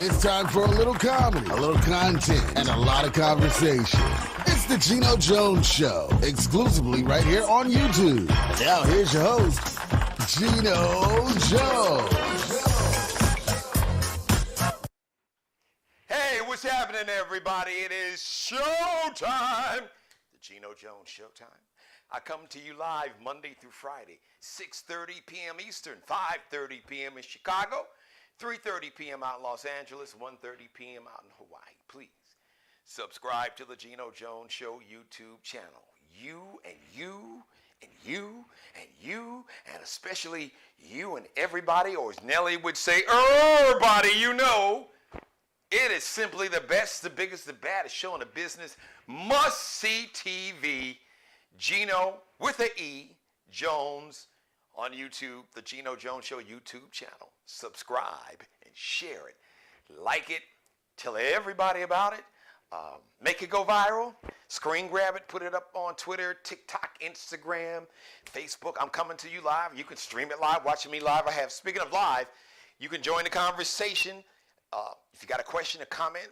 It's time for a little comedy, a little content, and a lot of conversation. It's the Geno Jones Show, exclusively right here on YouTube. Now here's your host, Geno Jones. Hey, what's happening, everybody? It is showtime. The Geno Jones Showtime. I come to you live Monday through Friday, 6:30 p.m. Eastern, 5:30 p.m. in Chicago, 3:30 p.m. out in Los Angeles, 1:30 p.m. out in Hawaii. Please subscribe to the Geno Jones Show YouTube channel. You and you and you and you and especially you and everybody, or as Nelly would say, everybody you know. It is simply the best, the biggest, the baddest show in the business. Must-see TV. Geno, with an E, Jones on YouTube, the Geno Jones Show YouTube channel. Subscribe and share it. Like it. Tell everybody about it. Make it go viral. Screen grab it. Put it up on Twitter, TikTok, Instagram, Facebook. I'm coming to you live. You can stream it live, watching me live. Speaking of live, you can join the conversation. If you got a question or comment,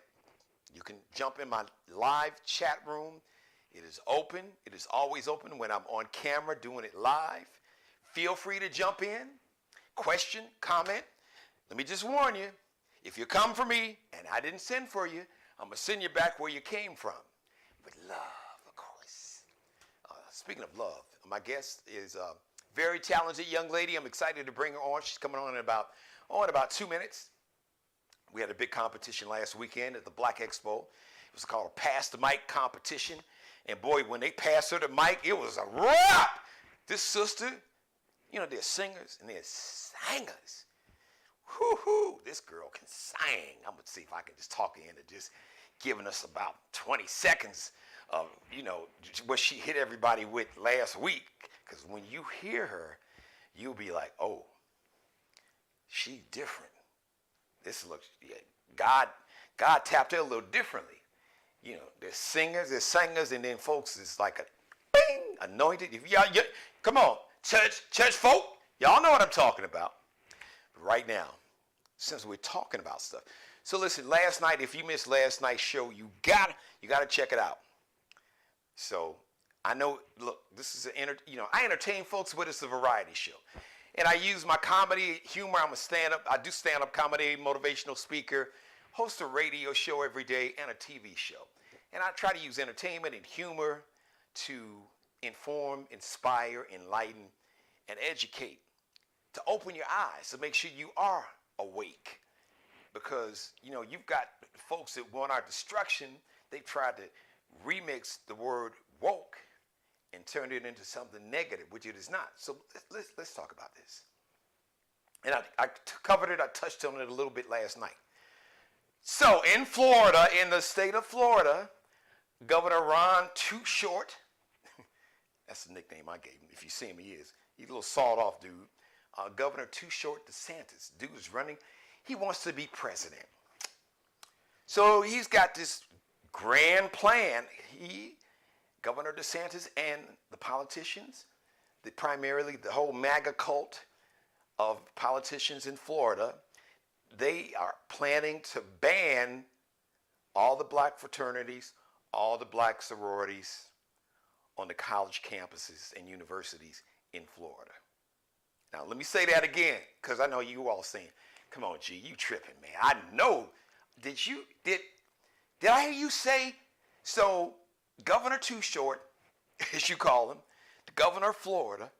you can jump in my live chat room. It is open. It is always open when I'm on camera doing it live. Feel free to jump in, question, comment. Let me just warn you, if you come for me and I didn't send for you, I'm going to send you back where you came from. With love, of course. Speaking of love, my guest is a very talented young lady. I'm excited to bring her on. She's coming on in about 2 minutes. We had a big competition last weekend at the Black Expo. It was called a Pass the Mic competition. And boy, when they passed her the mic, it was a wrap. This sister, you know, they're singers and they're singers. Whoo-hoo, this girl can sing. I'm going to see if I can just talk her into just giving us about 20 seconds of, you know, what she hit everybody with last week. Because when you hear her, you'll be like, oh, she's different. This looks, yeah, God tapped her a little differently. You know, there's singers, and then folks is like a bing, anointed. If y'all, come on, church folk, y'all know what I'm talking about. But right now, since we're talking about stuff, so listen, last night, if you missed last night's show, you gotta check it out. So I know, look, this is I entertain folks, but it's a variety show. And I use my comedy, humor. I do stand-up comedy, motivational speaker, host a radio show every day, and a TV show. And I try to use entertainment and humor to inform, inspire, enlighten, and educate, to open your eyes, to make sure you are awake. Because, you know, you've got folks that want our destruction. They've tried to remix the word woke and turn it into something negative, which it is not. So let's talk about this. And I covered it, I touched on it a little bit last night. So in Florida, in the state of Florida, Governor Ron Too Short, that's the nickname I gave him. If you see him, he's a little sawed-off dude. Governor Too Short DeSantis, dude is running. He wants to be president. So he's got this grand plan. Governor DeSantis and the politicians, primarily the whole MAGA cult of politicians in Florida, they are planning to ban all the black fraternities, all the black sororities on the college campuses and universities in Florida. Now, let me say that again, because I know you all saying, come on, G, you tripping, man. I know. Did I hear you say, so Governor Too Short, as you call him, the governor of Florida,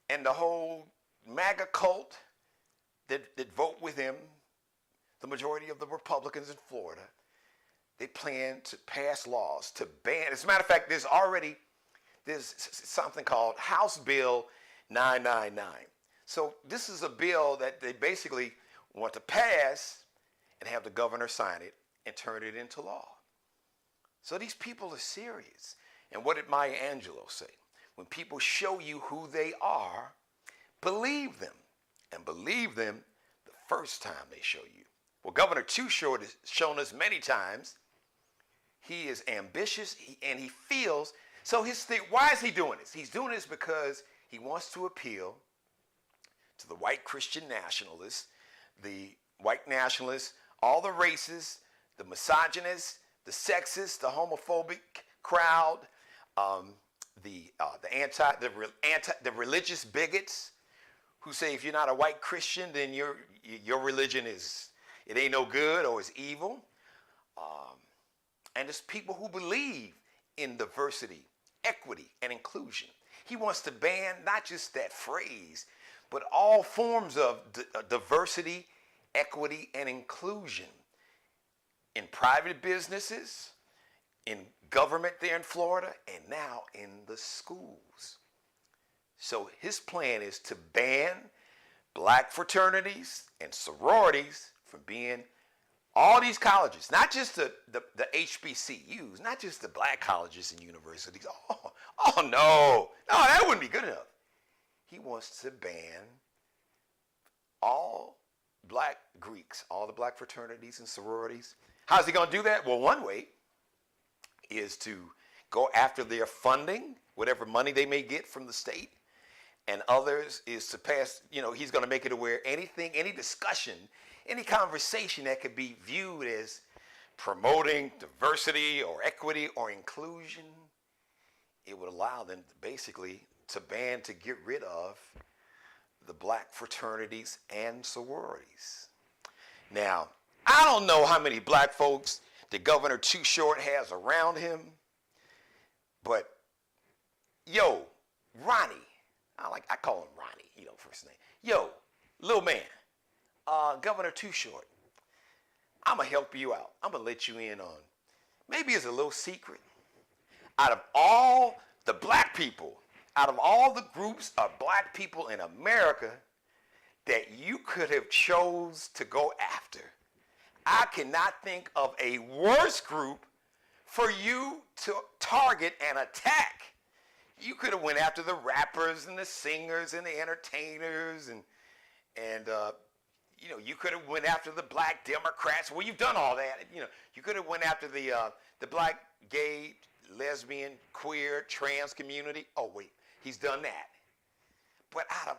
and the whole MAGA cult that vote with him, the majority of the Republicans in Florida, they plan to pass laws to ban. As a matter of fact, there's something called House Bill 999. So this is a bill that they basically want to pass and have the governor sign it and turn it into law. So these people are serious. And what did Maya Angelou say? When people show you who they are, believe them. And believe them the first time they show you. Well, Governor Too Short has shown us many times he is ambitious and he feels. So his thing, why is he doing this? He's doing this because he wants to appeal to the white Christian nationalists, the white nationalists all the races, the misogynists, the sexist, the homophobic crowd, the religious bigots who say if you're not a white Christian, then your religion it ain't no good or it's evil. And it's people who believe in diversity, equity, and inclusion. He wants to ban not just that phrase, but all forms of diversity, equity, and inclusion in private businesses, in government there in Florida, and now in the schools. So his plan is to ban black fraternities and sororities from being all these colleges, not just the HBCUs, not just the black colleges and universities. Oh no, that wouldn't be good enough. He wants to ban all black Greeks, all the black fraternities and sororities. How's he going to do that? Well, one way is to go after their funding, whatever money they may get from the state, and others is to pass, he's going to make it aware anything, any discussion, any conversation that could be viewed as promoting diversity or equity or inclusion, it would allow them basically to ban, to get rid of the black fraternities and sororities. Now, I don't know how many black folks the Governor Too Short has around him, but Ronnie, I call him Ronnie, first name. Little man, Governor Too Short, I'm gonna help you out. I'm gonna let you in on, maybe it's a little secret. Out of all the black people, out of all the groups of black people in America that you could have chose to go after, I cannot think of a worse group for you to target and attack. You could have went after the rappers and the singers and the entertainers and you could have went after the black Democrats. Well, you've done all that. You could have went after the black, gay, lesbian, queer, trans community. Oh wait, he's done that. But out of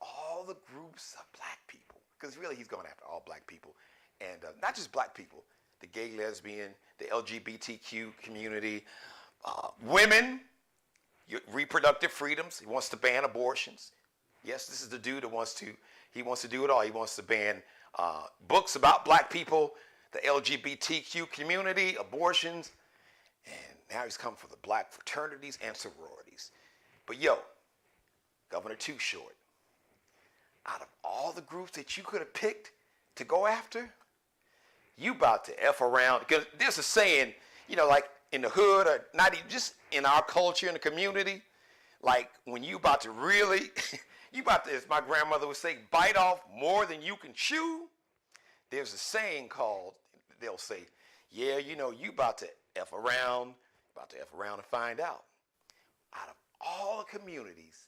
all the groups of black people, because really he's going after all black people, and not just black people, the gay, lesbian, the LGBTQ community, women, reproductive freedoms. He wants to ban abortions. Yes, this is the dude that wants to do it all. He wants to ban books about black people, the LGBTQ community, abortions, and now he's come for the black fraternities and sororities. But Governor Too Short, out of all the groups that you could have picked to go after, you about to F around. Because there's a saying, like in the hood, or not even just in our culture, in the community, like when you about to really, as my grandmother would say, bite off more than you can chew. There's a saying called, they'll say, yeah, you about to F around, and find out. Out of all the communities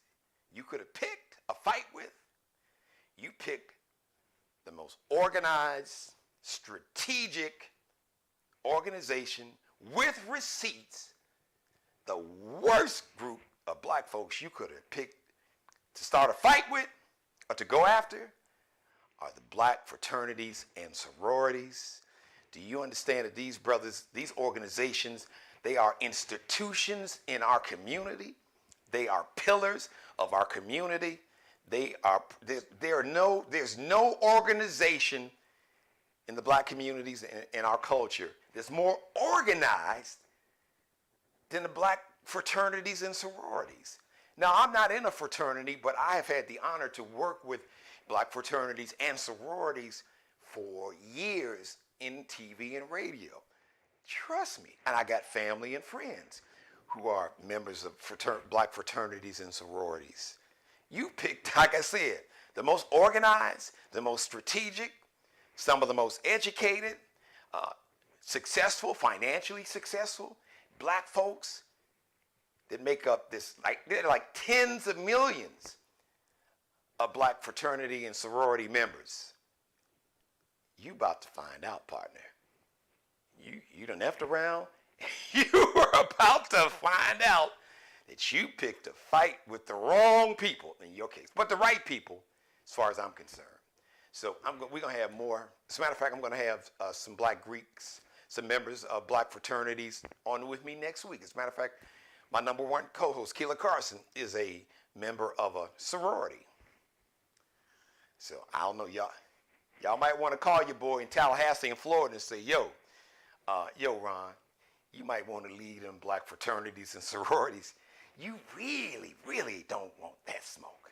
you could have picked a fight with, you picked the most organized, strategic organization with receipts. The worst group of black folks you could have picked to start a fight with or to go after are the black fraternities and sororities. Do you understand that these brothers, these organizations, they are institutions in our community? They are pillars of our community. There's no organization in the black communities in our culture that's more organized than the black fraternities and sororities. Now, I'm not in a fraternity, but I have had the honor to work with black fraternities and sororities for years in TV and radio. Trust me. And I got family and friends who are members of black fraternities and sororities. You picked, like I said, the most organized, the most strategic, some of the most educated, successful, financially successful black folks that make up this, they're like tens of millions of black fraternity and sorority members. You about to find out, partner. You done effed around. You are about to find out that you picked a fight with the wrong people in your case, but the right people, as far as I'm concerned. So we're going to have more. As a matter of fact, I'm going to have some black Greeks, some members of black fraternities on with me next week. As a matter of fact, my number one co-host, Keela Carson, is a member of a sorority. So I don't know, y'all might want to call your boy in Tallahassee in Florida and say, yo, Ron, you might want to lead them black fraternities and sororities. You really, really don't want that smoke.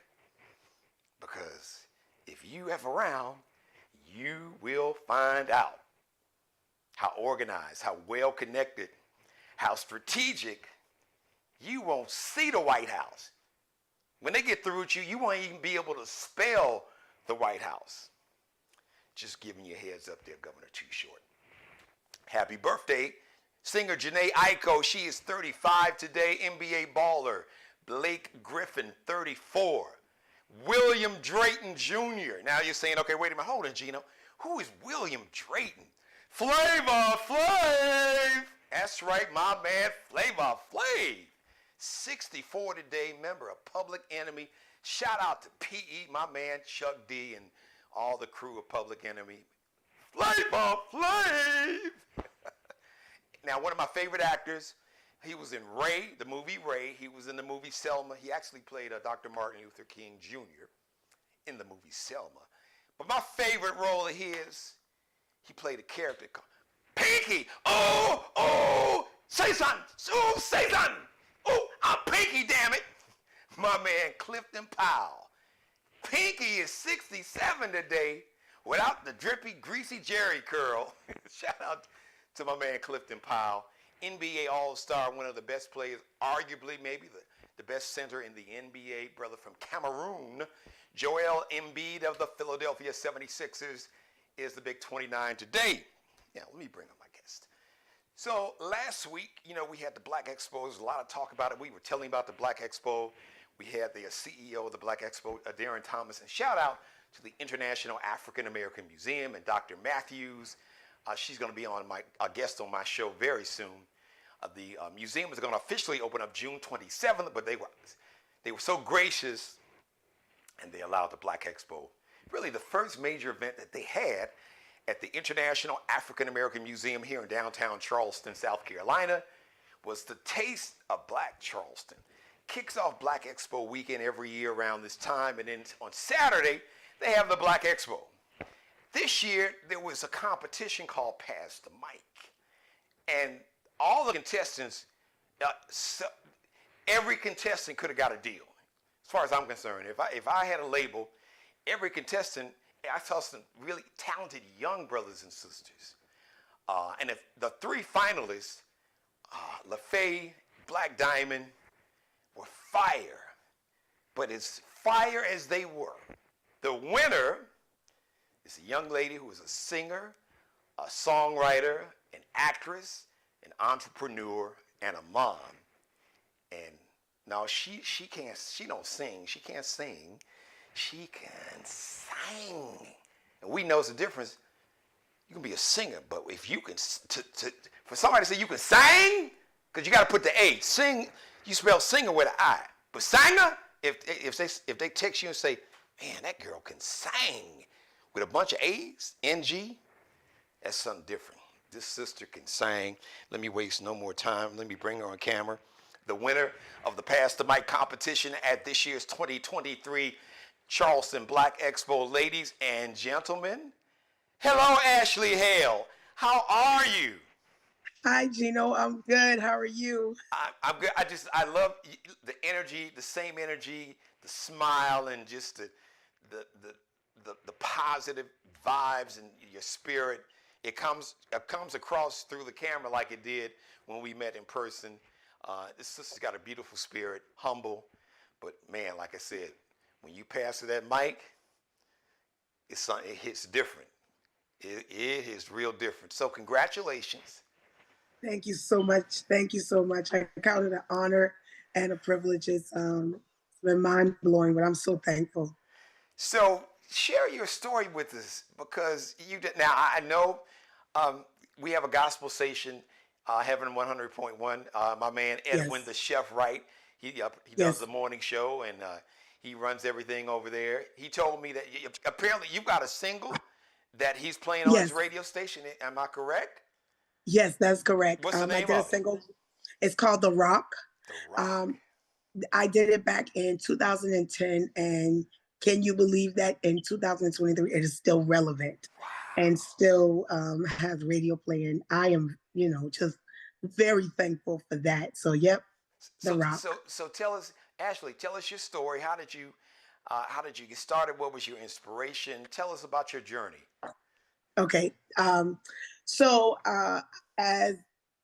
Because if you have around, you will find out how organized, how well connected, how strategic. You won't see the White House. When they get through with you, you won't even be able to spell the White House. Just giving you a heads up there, Governor Too Short. Happy birthday, singer Janae Aiko. She is 35 today. NBA baller Blake Griffin, 34. William Drayton Jr. Now you're saying, okay, wait a minute, hold on, Geno. Who is William Drayton? Flavor Flav. That's right, my man, Flavor Flav. 64 today, member of Public Enemy. Shout out to P.E., my man, Chuck D, and all the crew of Public Enemy. Flavor Flav. Now, one of my favorite actors, he was in Ray, the movie Ray. He was in the movie Selma. He actually played Dr. Martin Luther King Jr. in the movie Selma. But my favorite role of his, he played a character called Pinky. Oh, say something. Oh, say something. Oh, I'm Pinky, damn it. My man Clifton Powell. Pinky is 67 today without the drippy, greasy Jerry curl. Shout out to my man Clifton Powell. NBA All-Star, one of the best players, arguably maybe the best center in the NBA, brother from Cameroon. Joel Embiid of the Philadelphia 76ers is the big 29 today. Now, let me bring up my guest. So last week, we had the Black Expo. There was a lot of talk about it. We were telling about the Black Expo. We had the CEO of the Black Expo, Darren Thomas. And shout out to the International African American Museum and Dr. Matthews. She's going to be on a guest on my show very soon. The museum is going to officially open up June 27th, but they were so gracious, and they allowed the Black Expo. Really, the first major event that they had at the International African American Museum here in downtown Charleston, South Carolina, was the Taste of Black Charleston. Kicks off Black Expo weekend every year around this time, and then on Saturday, they have the Black Expo. This year, there was a competition called Pass the Mic. And all the contestants, every contestant could have got a deal. As far as I'm concerned, if I had a label, every contestant, I saw some really talented young brothers and sisters. And if the three finalists, LaFay, Black Diamond, were fire. But as fire as they were, the winner is a young lady who is a singer, a songwriter, an actress, an entrepreneur, and a mom. And now she don't sing. She can't sing. She can sing. And we know the difference. You can be a singer, but if you can, for somebody to say you can sing, because you got to put the A. Sing, you spell singer with an I. But singer, if they text you and say, man, that girl can sing with a bunch of A's, NG, that's something different. This sister can sing. Let me waste no more time. Let me bring her on camera. The winner of the Pass the Mic competition at this year's 2023 Charleston Black Expo. Ladies and gentlemen, hello, Ashley Hale. How are you? Hi, Geno. I'm good. How are you? I'm good. I love the energy, the same energy, the smile, and just the positive vibes and your spirit. It comes across through the camera like it did when we met in person. This sister's got a beautiful spirit, humble, but man, like I said, when you pass her that mic, it hits different. It is real different. So congratulations. Thank you so much. Thank you so much. I count it an honor and a privilege. It's been mind-blowing, but I'm so thankful. So share your story with us, because you did. Now I know we have a gospel station, Heaven 100.1. My man Edwin, the chef, right? He does the morning show, and He runs everything over there. He told me that apparently you've got a single that he's playing on his Yes, radio station. Am I correct? yes, that's correct. What's the I name did a of it? single. It's called The Rock. The Rock. Um, I did it back in 2010, and can you believe that in 2023 it is still relevant and Wow. still has radio play? And I am, just very thankful for that. So, yep, The Rock. So tell us, Ashley, tell us your story. How did you get started? What was your inspiration? Tell us about your journey. Okay. So, as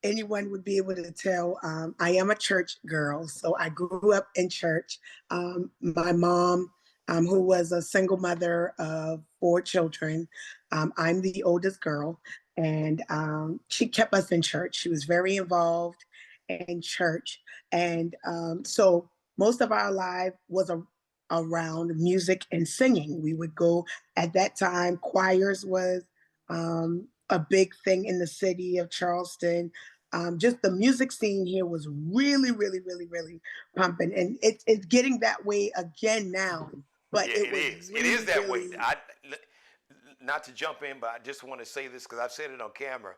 anyone would be able to tell, I am a church girl. So I grew up in church. My mom, who was a single mother of four children, I'm the oldest girl, and she kept us in church. She was very involved in church. And so most of our life was around music and singing. We would go at that time, choirs was a big thing in the city of Charleston. Just the music scene here was really, really, really, really pumping, and it's getting that way again now. But Yeah, it it was is. It is really, that way. really Not to jump in, but I just want to say this because I've said it on camera,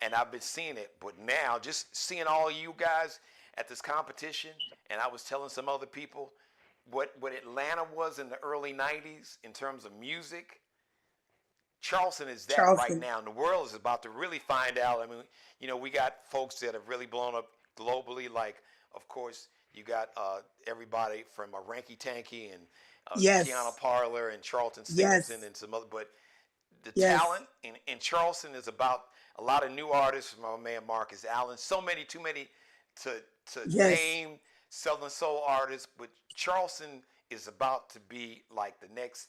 and I've been seeing it. But now, just seeing all you guys at this competition, and I was telling some other people what Atlanta was in the early '90s in terms of music. Charleston is that right Charleston. now, and the world is about to really find out. I mean, we got folks that have really blown up globally. Like, of course, you got everybody from Ranky Tanky and Kiana Yes, Parler and Charlton Singleton yes, and some other. But the yes, talent in Charleston is about a lot of new artists from our man Marcus Allen. So many, too many to yes. name Southern soul artists. But Charleston is about to be like the next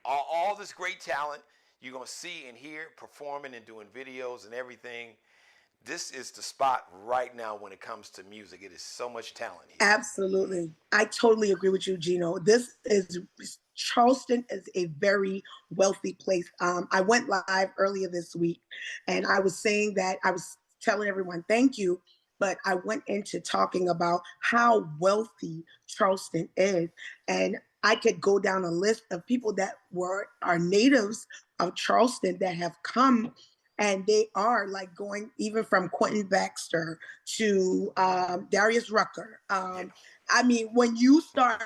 all this great talent you're going to see and hear performing and doing videos and everything. This is the spot right now when it comes to music. It is so much talent here. Absolutely. I totally agree with you, Gino. This is Charleston is a very wealthy place. I went live earlier this week and I was saying that I was telling everyone thank you, but I went into talking about how wealthy Charleston is. And I could go down a list of people that are natives of Charleston that have come, and they are like going even from Quentin Baxter to Darius Rucker. Yeah. I mean, when you start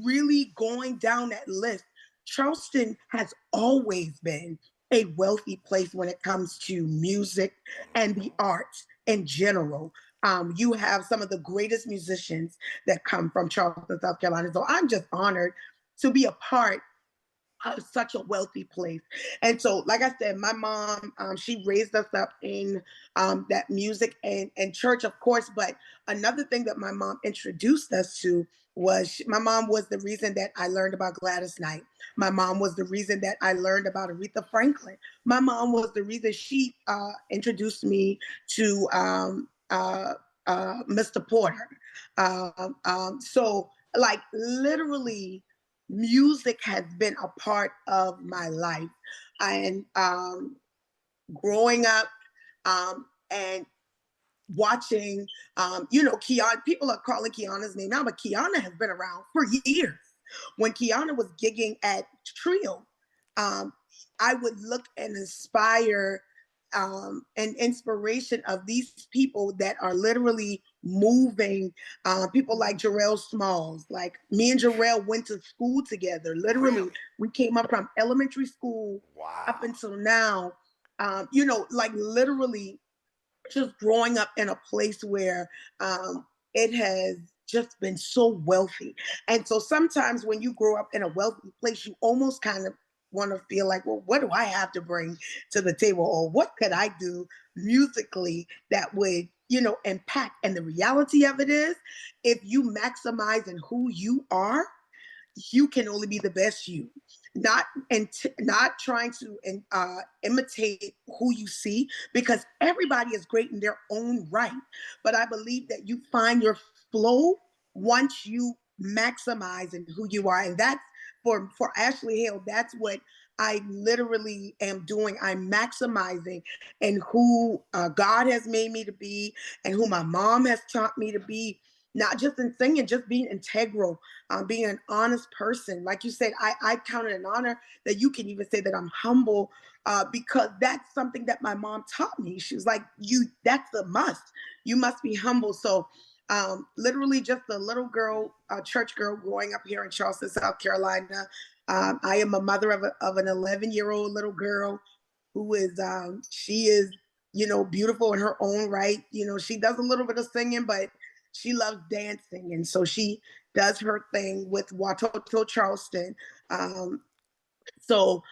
really going down that list, Charleston has always been a wealthy place when it comes to music and the arts in general. You have some of the greatest musicians that come from Charleston, South Carolina. So I'm just honored to be a part such a wealthy place. And so, like I said, my mom, she raised us up in that music and church, of course. But another thing that my mom introduced us to was my mom was the reason that I learned about Gladys Knight. My mom was the reason that I learned about Aretha Franklin. My mom was the reason she introduced me to Mr. Porter. So, like, literally, music has been a part of my life. And growing up and watching, Kiana, people are calling Kiana's name now, but Kiana has been around for years. When Kiana was gigging at Trio, um, I would look and inspire and inspiration of these people that are literally moving. People like Jarrell Smalls, like me and Jarrell went to school together. Literally, Really? we came up from elementary school up Wow. until now. Like literally just growing up in a place where it has just been so wealthy. And so sometimes when you grow up in a wealthy place, you almost kind of want to feel like, well, what do I have to bring to the table? Or what could I do musically that would, impact? And the reality of it is, if you maximize in who you are, you can only be the best you, not trying to imitate who you see, because everybody is great in their own right. But I believe that you find your flow once you maximize in who you are. And that's for Ashley Hale, that's what I literally am doing. I'm maximizing in who God has made me to be and who my mom has taught me to be. not just in singing, just being integral, being an honest person. Like you said, I count it an honor that you can even say that I'm humble, because that's something that my mom taught me. She was like, that's a must. You must be humble. So literally just a little girl, a church girl growing up here in Charleston, South Carolina. I am a mother of an 11-year-old little girl who is, she is, beautiful in her own right. She does a little bit of singing, but she loves dancing. And so she does her thing with Watoto Charleston. So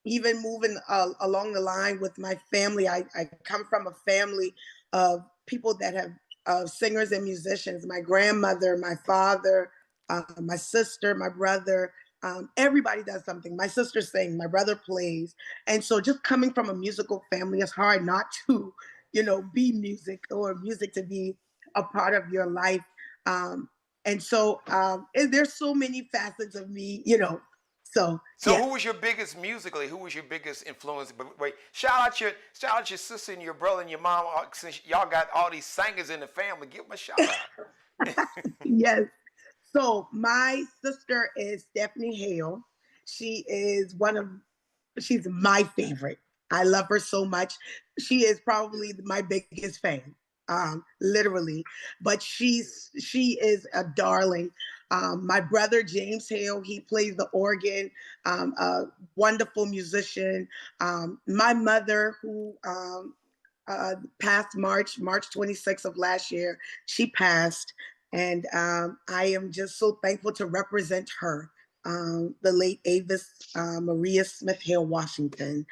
even moving along the line with my family, I come from a family of people that have singers and musicians. My grandmother, my father, my sister, my brother. Everybody does something. My sister sings, my brother plays, and so just coming from a musical family, it's hard not to, be music or music to be a part of your life. Um, and so there's so many facets of me, So So yes. who was your biggest musically? Who was your biggest influence? But wait, shout out your sister and your brother and your mom. Since y'all got all these singers in the family, give them a shout out. Yes. So my sister is Stephanie Hale. She is she's my favorite. I love her so much. She is probably my biggest fan, literally. But she is a darling. My brother James Hale, he plays the organ, a wonderful musician. My mother, who passed March 26th of last year, she passed. And I am just so thankful to represent her, the late Avis Maria Smith Hale Washington.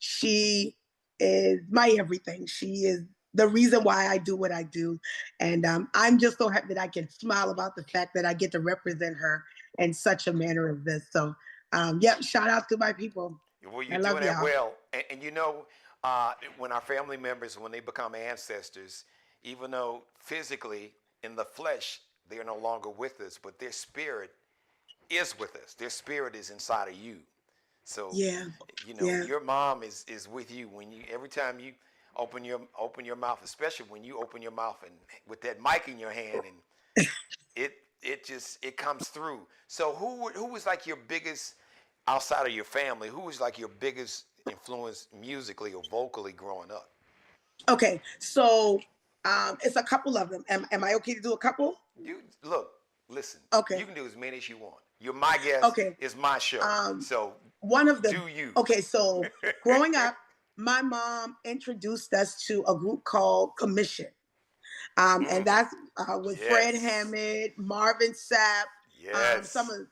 She is my everything. She is the reason why I do what I do. And I'm just so happy that I can smile about the fact that I get to represent her in such a manner of this. So, yeah, shout out to my people. Well, I you're love doing that y'all. well, and when our family members, when they become ancestors, even though physically in the flesh they are no longer with us, but their spirit is with us. Their spirit is inside of you. So, Yeah, yeah. your mom is with you when you every time you open your mouth, especially when you open your mouth and with that mic in your hand, and it comes through. So who was like your biggest outside of your family? Who was like your biggest influence musically or vocally growing up? Okay, so it's a couple of them. Am I okay to do a couple? You look, listen. You Okay, can do as many as you want. You're my guest. okay. It's my show. Um, So one of the do you? okay, so growing up, my mom introduced us to a group called Commission, and Mm, that's with Fred yes. Hammond, Marvin Sapp, some Yes. of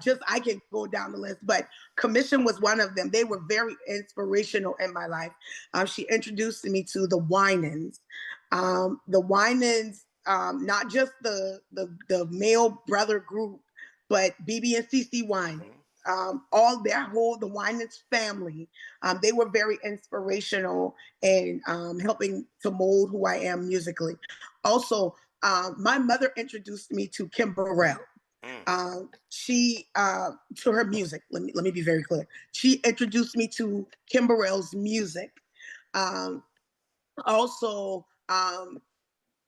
just I can go down the list, but Commission was one of them. They were very inspirational in my life. She introduced me to the Winans. The Winans, not just the male brother group, but BB and CC Winans. Hmm. All their whole the Winans family. They were very inspirational in helping to mold who I am musically. Also, my mother introduced me to Kim Burrell. Mm. She to her music. Let me be very clear. She introduced me to Kim Burrell's music. Um, also,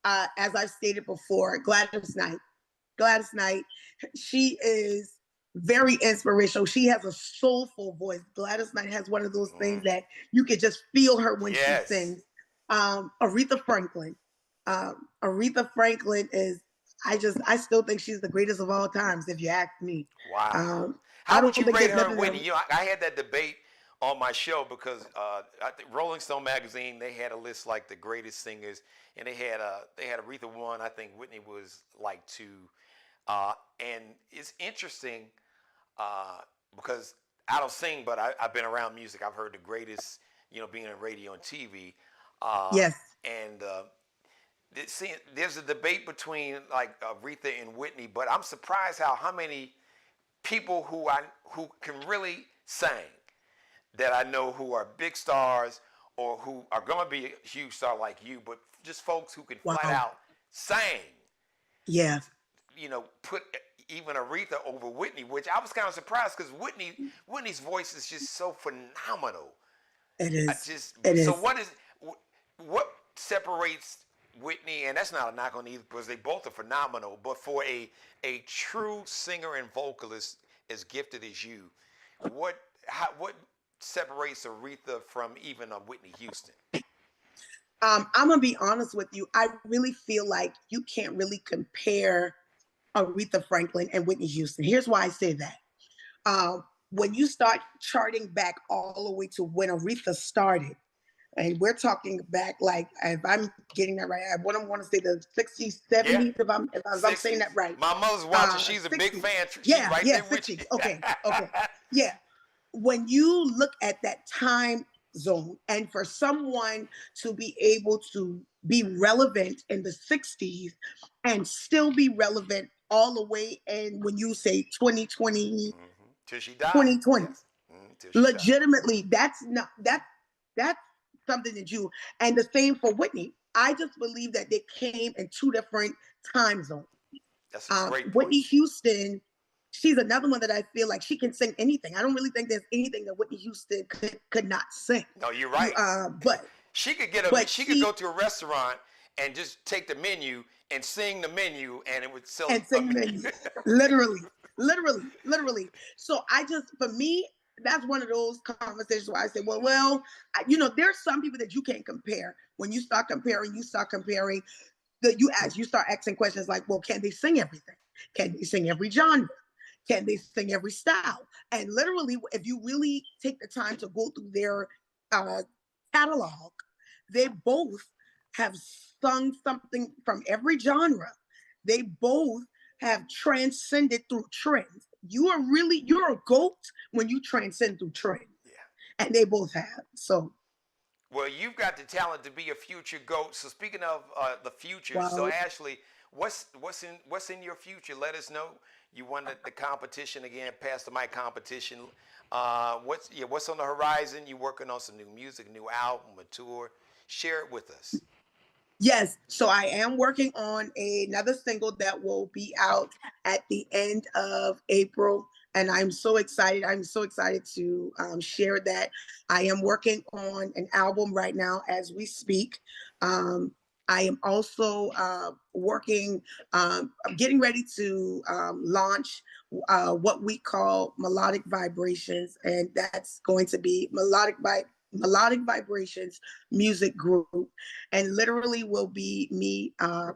as I've stated before, Gladys Knight. Gladys Knight, she is very inspirational. She has a soulful voice. Gladys Knight has one of those things Mm. that you could just feel her when she Yes. sings. Aretha Franklin. Aretha Franklin is, I still think she's the greatest of all times, if you ask me. Wow. I How would don't you think rate there's her and nothing Whitney? that, I had that debate on my show because I think Rolling Stone magazine they had a list like the greatest singers, and they had Aretha one. I think Whitney was like two, and it's interesting uh, because I don't sing, but I've been around music. I've heard the greatest, being on radio and TV, uh, yes. and there's a debate between like Aretha and Whitney, but I'm surprised how many people who can really sing that I know who are big stars or who are going to be a huge star like you, but just folks who can flat Wow. out sing, Yeah, put even Aretha over Whitney, which I was kind of surprised because Whitney's voice is just so phenomenal. it I is. just It so is. what separates Whitney, and that's not a knock on either because they both are phenomenal, but for a true singer and vocalist as gifted as you, what separates Aretha from even a Whitney Houston? I'm gonna be honest with you. I really feel like you can't really compare Aretha Franklin and Whitney Houston. Here's why I say that. When you start charting back all the way to when Aretha started, and we're talking back like, if I'm getting that right, I want to say the 60s, Yeah, 70s, if I'm saying 60s. that right. My mother's watching. She's a big 60s. fan. She's Yeah, right yeah, there with you. 60s. Okay, okay. Yeah. When you look at that time zone, and for someone to be able to be relevant in the 60s and still be relevant all the way, and when you say 2020, Till she died. 2020, Yes. Till she died. legitimately, that's something that you, and the same for Whitney. I just believe that they came in two different time zones. That's a great point. Whitney Houston, she's another one that I feel like she can sing anything. I don't really think there's anything that Whitney Houston could not sing. No, you're right. But she could she could go to a restaurant and just take the menu and sing the menu, and it would sell. And sing the menu, literally. So for me, that's one of those conversations where I say, well, there's some people that you can't compare. When you start comparing, you start asking questions like, well, can they sing everything? Can they sing every genre? Can they sing every style? And literally, if you really take the time to go through their catalog, they both have sung something from every genre. They both have transcended through trends. You're a GOAT when you transcend through trends. Yeah. And they both have. So. Well, you've got the talent to be a future GOAT. So speaking of the future, Wow. So Ashley, what's in your future? Let us know. You won the competition again, Pass the Mic competition. What's on the horizon? You working on some new music, new album, a tour? Share it with us. Yes, so I am working on another single that will be out at the end of April, and I'm so excited. I'm so excited to share that. I am working on an album right now as we speak. I am also getting ready to launch what we call Melodic Vibrations, and that's going to be Melodic Vibrations Music Group, and literally will be me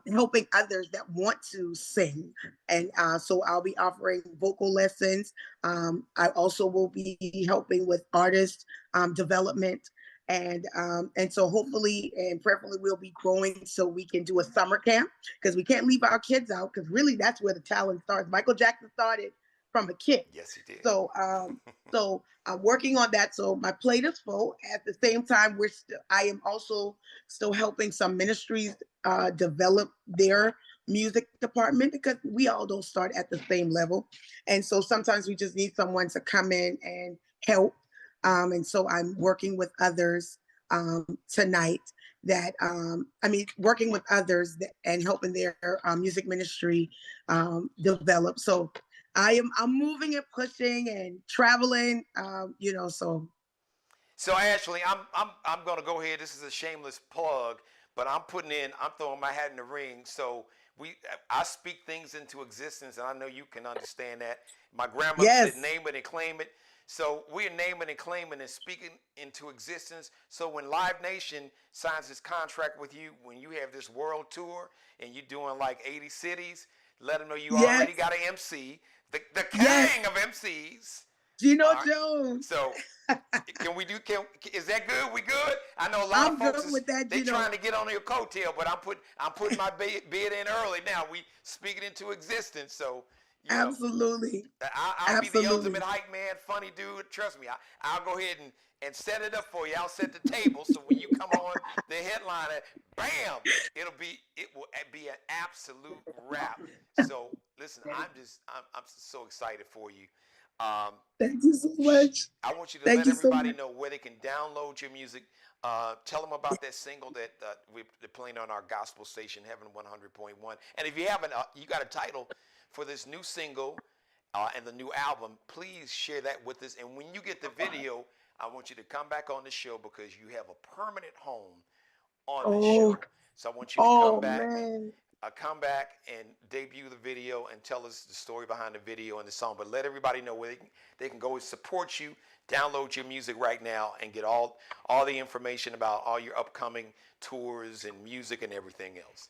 helping others that want to sing. And so I'll be offering vocal lessons. I also will be helping with artist development. And so hopefully and prayerfully we'll be growing so we can do a summer camp, because we can't leave our kids out, because really that's where the talent starts. Michael Jackson started from a kid. Yes, he did. So so I'm working on that. So my plate is full. At the same time, I am also still helping some ministries develop their music department, because we all don't start at the same level. And so sometimes we just need someone to come in and help. And so I'm working with others tonight working with others and helping their music ministry develop. So I'm moving and pushing and traveling, so. So Ashley, I'm gonna go ahead. This is a shameless plug, but I'm throwing my hat in the ring. So I speak things into existence, and I know you can understand that. My grandmother said, "Name it and claim it." So we're naming and claiming and speaking into existence. So when Live Nation signs this contract with you, when you have this world tour and you're doing like 80 cities, let them know you already got an MC, the king of MCs. Geno Jones. So is that good? We good? I know a lot of folks they trying to get on your coattail, but I'm putting my bid in early now. We speak it into existence. So absolutely. I'll be the ultimate hype man, funny dude. Trust me, I'll go ahead and set it up for you. I'll set the table so when you come on the headliner, bam, it will be an absolute wrap. So listen, I'm so excited for you. Thank you so much. I want you to let everybody know where they can download your music. Tell them about that single that we're playing on our gospel station, Heaven 100.1. And if you haven't, you got a title for this new single and the new album, please share that with us. And when you get the video, I want you to come back on the show, because you have a permanent home on the Oh, show. So I want you to oh man. come back and debut the video and tell us the story behind the video and the song. But let everybody know where they can go and support you, download your music right now, and get all the information about all your upcoming tours and music and everything else.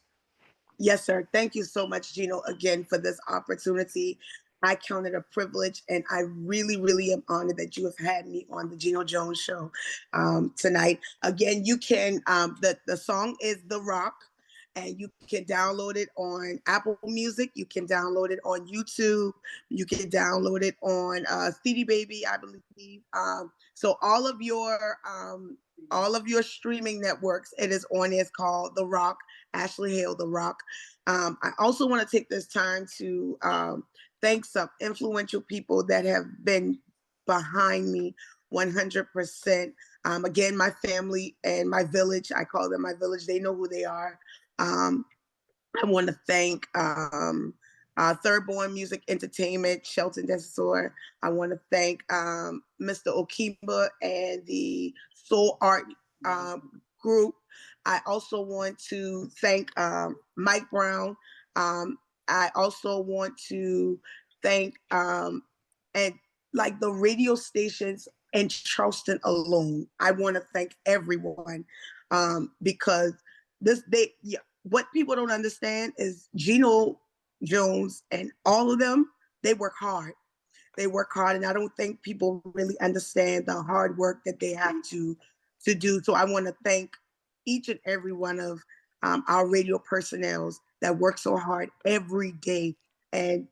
Yes, sir. Thank you so much, Geno, again for this opportunity. I count it a privilege, and I really, really am honored that you have had me on the Geno Jones Show tonight. Again, you can the song is "The Rock," and you can download it on Apple Music. You can download it on YouTube. You can download it on CD Baby, I believe. So all of your streaming networks, it is on. It's called The Rock. Ashley Hale, The Rock. I also want to take this time to thank some influential people that have been behind me 100%. Again, my family and my village, I call them my village. They know who they are. I want to thank Third Born Music Entertainment, Shelton Desor. I want to thank Mr. Okimba and the Soul Art group. I also want to thank Mike Brown. I also want to thank and like the radio stations in Charleston alone. I want to thank everyone because what people don't understand is Geno Jones and all of them, they work hard. They work hard, and I don't think people really understand the hard work that they have to do. So I want to thank each and every one of our radio personnel that work so hard every day. And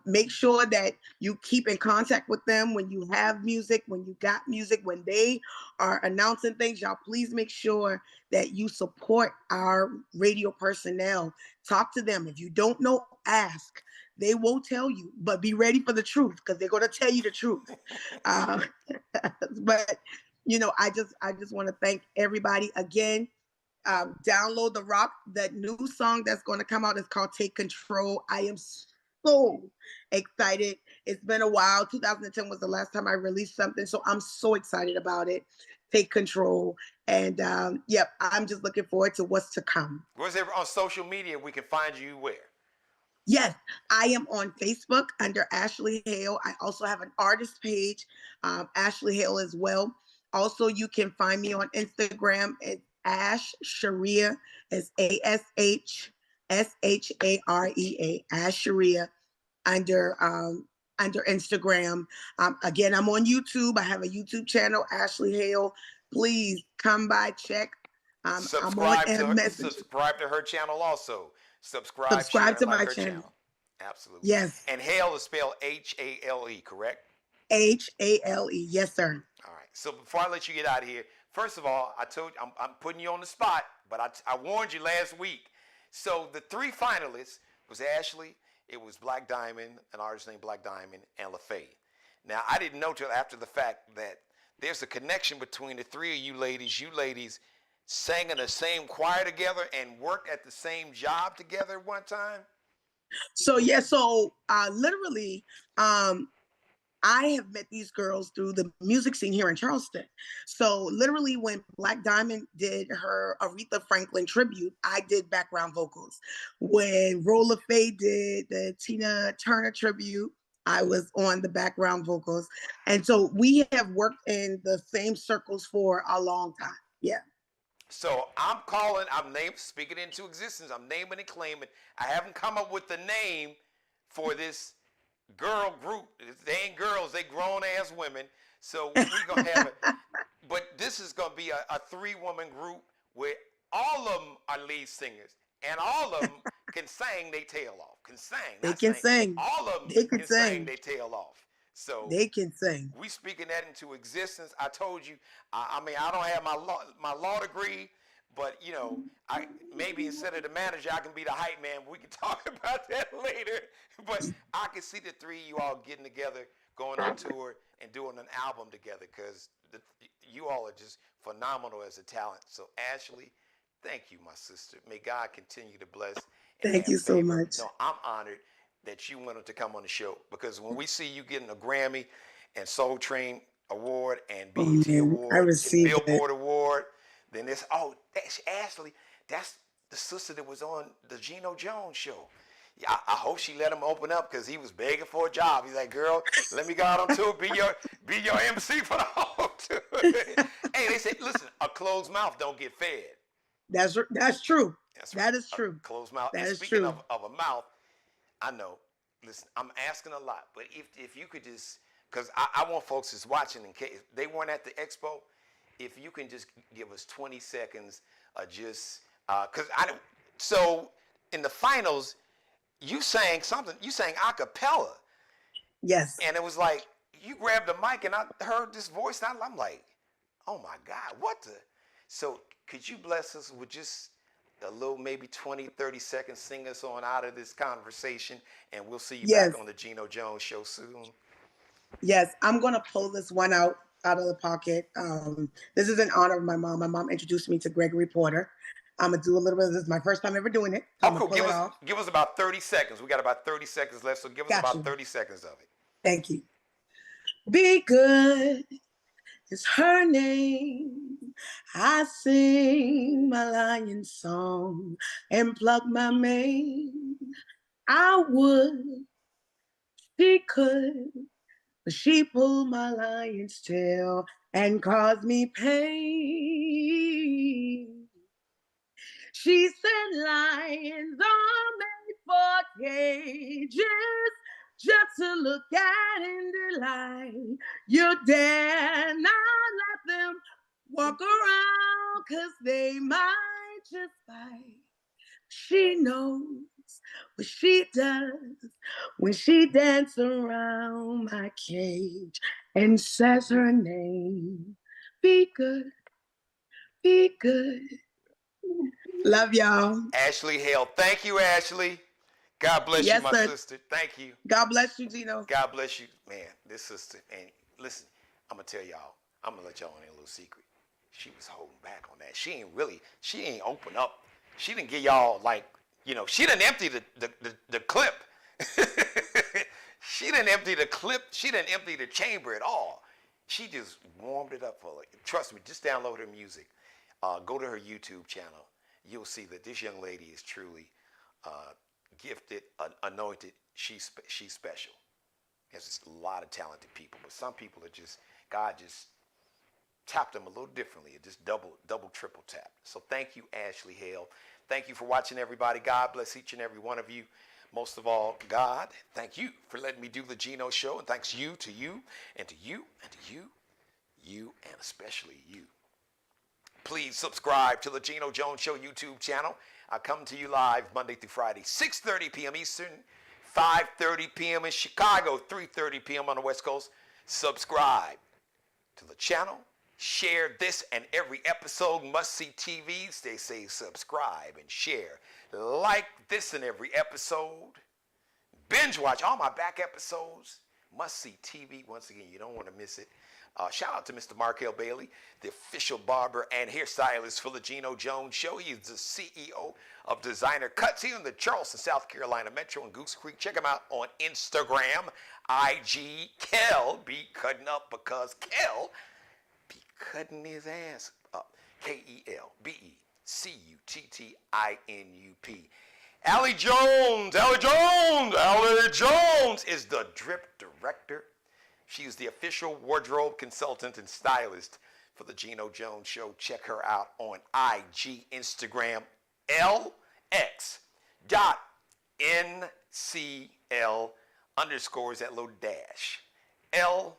make sure that you keep in contact with them when you have music, when you got music, when they are announcing things. Y'all, please make sure that you support our radio personnel. Talk to them. If you don't know, ask. They won't tell you, but be ready for the truth because they're going to tell you the truth. But I just want to thank everybody again. Download The Rock. That new song that's going to come out is called Take Control. I am so excited. It's been a while. 2010 was the last time I released something, so I'm so excited about it. Take Control. And yep, I'm just looking forward to what's to come. Where's there on social media we can find you where? Yes, I am on Facebook under Ashley Hale. I also have an artist page, Ashley Hale as well. Also, you can find me on Instagram at Ash Sharia, as ASHSHAREA, Ash Sharia under Instagram. Again, I'm on YouTube. I have a YouTube channel, Ashley Hale. Please come by, check. Subscribe to her channel also. Subscribe, share, to like my her channel. Absolutely. Yes. And Hale is spelled Hale, correct? Hale. Yes, sir. All right. So before I let you get out of here, first of all, I told you I'm putting you on the spot, but I warned you last week. So the three finalists was Ashley, it was Black Diamond, an artist named Black Diamond, and LaFay. Now I didn't know till after the fact that there's a connection between the three of you ladies. You ladies sang in the same choir together and worked at the same job together at one time? So literally, I have met these girls through the music scene here in Charleston. So literally when Black Diamond did her Aretha Franklin tribute, I did background vocals. When Rolla Faye did the Tina Turner tribute, I was on the background vocals. And so we have worked in the same circles for a long time. Yeah. So speaking into existence, I'm naming and claiming. I haven't come up with the name for this girl group. They ain't girls, they grown ass women. So we're going to have it. But this is going to be a 3-woman group where all of them are lead singers and all of them can sing their tail off. They can sing. All of them they can sing their tail off. So they can sing. We speaking that into existence. I told you. I mean, I don't have my law degree, but I maybe instead of the manager, I can be the hype man. We can talk about that later. But I can see the three of you all getting together, going on tour, and doing an album together because you all are just phenomenal as a talent. So Ashley, thank you, my sister. May God continue to bless. Thank you so much. No, I'm honored that you wanted to come on the show because when we see you getting a Grammy and Soul Train Award and BET Award and Billboard Award, Then there's, that's Ashley. That's the sister that was on the Geno Jones show. Yeah, I hope she let him open up because he was begging for a job. He's like, girl, let me go out on tour, be your MC for the whole tour. Hey, they said, listen, a closed mouth don't get fed. That's true. That's right. That is true. Closed mouth. That and is speaking true. Of a mouth, I know. Listen, I'm asking a lot, but if you could just, because I want folks that's watching in case they weren't at the expo, if you can just give us 20 seconds of just, because so in the finals, you sang something, you sang a cappella. Yes. And it was like, you grabbed the mic and I heard this voice and I'm like, oh my God, what the? So could you bless us with just a little, maybe 20, 30 seconds, sing us on out of this conversation, and we'll see you back on the Geno Jones show soon. Yes, I'm going to pull this one out of the pocket. This is in honor of my mom. My mom introduced me to Gregory Porter. I'm going to do a little bit of this. This is my first time ever doing it. So cool. Give us about 30 seconds. We got about 30 seconds left, so give us about 30 seconds of it. Thank you. Be good is her name. I sing my lion song and pluck my mane. I would, she could, but she pulled my lion's tail and caused me pain. She said lions are made for cages, just to look at and delight. You dare not let them walk around, 'cause they might just bite. She knows what she does when she dances around my cage and says her name. Be good, be good. Love y'all. Ashley Hale. Thank you, Ashley. God bless you, my sister. Thank you. God bless you, Geno. God bless you. Man, this sister, and listen, I'm going to tell y'all, I'm going to let y'all in a little secret. She was holding back on that. She ain't open up. She didn't get y'all, like, she didn't empty the clip. She didn't empty the clip. She didn't empty the chamber at all. She just warmed it up for it. Trust me, just download her music. Go to her YouTube channel. You'll see that this young lady is truly gifted, anointed. She's special. There's a lot of talented people, but some people are just, God just tapped them a little differently. It just double, triple tap. So thank you, Ashley Hale. Thank you for watching, everybody. God bless each and every one of you. Most of all, God, thank you for letting me do the Geno show, and thanks you to you and to you and to you and especially you. Please subscribe to the Geno Jones Show YouTube channel. I come to you live Monday through Friday, 6:30 p.m. Eastern, 5:30 p.m. in Chicago, 3:30 p.m. on the West Coast. Subscribe to the channel. Share this and every episode. Must-see TVs. They say subscribe and share. Like this and every episode. Binge watch all my back episodes. Must-see TV. Once again, you don't want to miss it. Shout out to Mr. Markel Bailey, the official barber and hairstylist for the Geno Jones Show. He is the CEO of Designer Cuts here in the Charleston, South Carolina Metro and Goose Creek. Check him out on Instagram. IG Kel be cutting up because Kel be cutting his ass up. KELBECUTTINUP. Allie Jones is the drip director. She is the official wardrobe consultant and stylist for the Geno Jones Show. Check her out on IG, Instagram, LX.NCL underscores that little dash. LX.NCL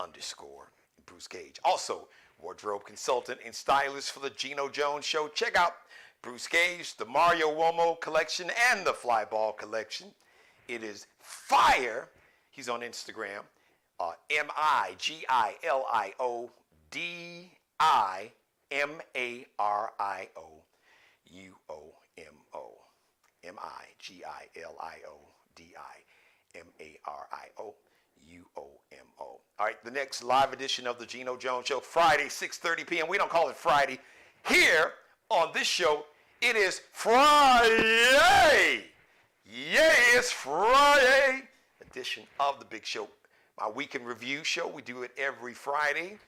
underscore Bruce Gage. Also, wardrobe consultant and stylist for the Geno Jones Show. Check out Bruce Gage, the Mario Uomo collection, and the Fly Ball collection. It is fire. He's on Instagram. MIGILIODIMARIOUOMO. MIGILIODIMARIOUOMO. All right, the next live edition of the Geno Jones Show, Friday, 6:30 p.m. We don't call it Friday. Here on this show, it is Friday. Yeah, it's Friday edition of the Big Show, my weekend review show. We do it every Friday.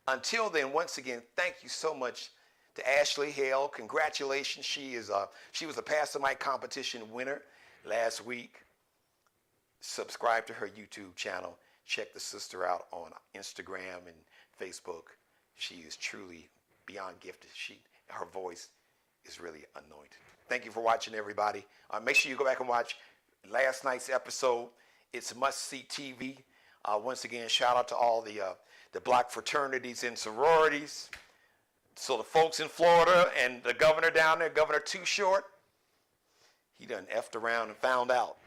Until then, once again, thank you so much to Ashley Hale. Congratulations. She was a Pass the Mic competition winner last week. Subscribe to her YouTube channel. Check the sister out on Instagram and Facebook. She is truly beyond gifted. Her voice is really anointed. Thank you for watching, everybody. Make sure you go back and watch last night's episode. It's must-see TV. Once again, shout out to all the black fraternities and sororities. So the folks in Florida and the governor down there, Governor Too Short, he done effed around and found out.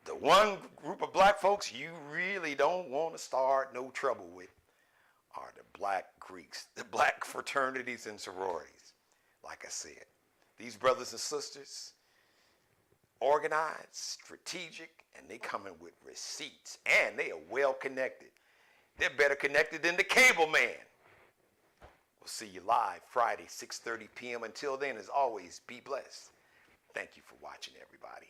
The one group of black folks you really don't want to start no trouble with are the black Greeks, the black fraternities and sororities. Like I said, these brothers and sisters, organized, strategic, and they coming with receipts, and they are well connected. They're better connected than the cable man. We'll see you live Friday, 6:30 p.m. Until then, as always, be blessed. Thank you for watching, everybody.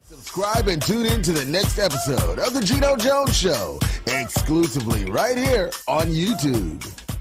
Subscribe and tune in to the next episode of The Geno Jones Show, exclusively right here on YouTube.